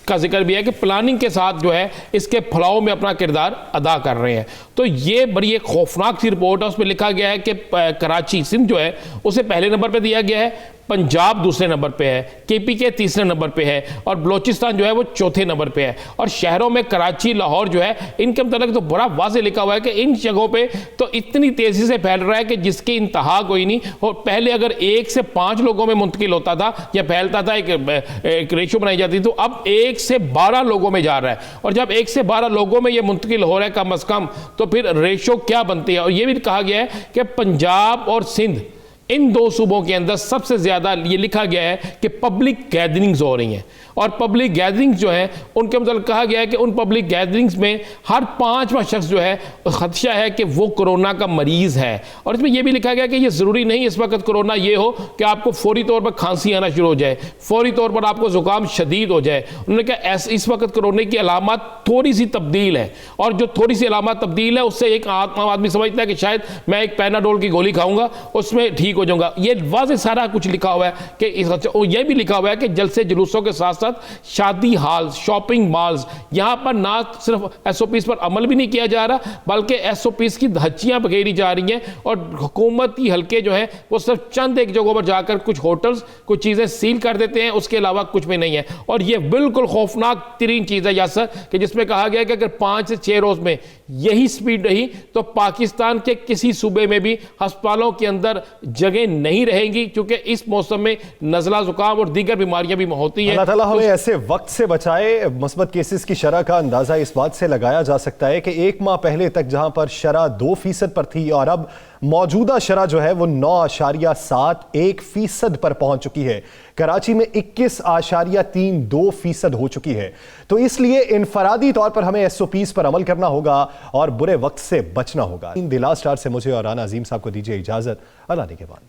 का जिक्र भी है कि प्लानिंग के साथ जो है इसके फैलाव में अपना किरदार अदा कर रहे हैं। तो ये बड़ी एक खौफनाक सी रिपोर्ट है। उसमें लिखा गया है कि कराची, सिंध जो है उसे पहले नंबर पर दिया गया है, पंजाब दूसरे नंबर पे है, KPK तीसरे नंबर पे है और बलोचिस्तान जो है वो चौथे नंबर पे है। और शहरों में कराची, लाहौर जो है, इनके मतलब तो बड़ा वाज़ेह लिखा हुआ है कि इन जगहों पे तो इतनी तेज़ी से फैल रहा है कि जिसकी इंतहा कोई नहीं। और पहले अगर 1 से 5 लोगों में मुंतकिल होता था या फैलता था, एक रेशो बनाई जाती थी, तो अब 1 से 12 लोगों में जा रहा है। और जब 1 से 12 लोगों में ये मुंतकिल हो रहा है कम अज़ कम, तो फिर रेशो क्या बनती है। और ये भी कहा गया है कि पंजाब और सिंध, इन 2 सूबों के अंदर सबसे ज़्यादा ये लिखा गया है कि पब्लिक गैदरिंग्स हो रही हैं। और पब्लिक गैदरिंग्स जो है उनके मतलब कहा गया है कि उन पब्लिक गैदरिंग्स में हर 5वां शख्स जो है खदशा है कि वो कोरोना का मरीज़ है। और इसमें यह भी लिखा गया कि ये ज़रूरी नहीं इस वक्त कोरोना ये हो कि आपको फौरी तौर पर खांसी आना शुरू हो जाए, फौरी तौर पर आपको ज़ुकाम शदीद हो जाए। उन्होंने कहा इस वक्त कोरोना की अलामत थोड़ी सी तब्दील है, और जो थोड़ी सी अलामत तब्दील है उससे एक आम आदमी समझता है कि शायद मैं एक पैनाडोल की गोली खाऊंगा उसमें ठीक हो जाऊंगा। ये वाज़ेह सारा कुछ लिखा हुआ है कि यह भी लिखा हुआ है कि जलसे जुलूसों के साथ शादी हाल, शॉपिंग मॉल्स, यहां पर ना सिर्फ SOPs पर अमल भी नहीं किया जा रहा, बल्कि SOPs की धज्जियां बखेरी जा रही हैं। और हुकूमती हल्के जो हैं वो सिर्फ चंद एक जगहों पर जाकर कुछ होटल्स, कुछ चीज़ें सील कर देते हैं, उसके अलावा कुछ भी नहीं है। और ये बिल्कुल खौफनाक तरीन चीज़ है यासर, कि जिसमें कहा गया कि अगर 5 से 6 रोज़ में यही स्पीड रही तो पाकिस्तान के किसी सूबे में भी अस्पतालों के अंदर जगह नहीं रहेंगी, क्योंकि इस मौसम में नज़ला, जुकाम और दीगर बीमारियां भी होती हैं। अल्लाह ताला हमें ऐसे वक्त से बचाए। मुस्बत केसेस की शरह का अंदाजा इस बात से लगाया जा सकता है कि 1 माह पहले तक जहां पर शरह 2% पर थी, और अब मौजूदा शरह जो है वो 9.71% पर पहुंच चुकी है। कराची में 21.32% हो चुकी है। तो इसलिए इनफरादी तौर पर हमें SOPs पर अमल करना होगा और बुरे वक्त से बचना होगा। द लास्ट आवर से मुझे और राना अजीम साहब को दीजिए इजाजत। अल्लाह निगहबान।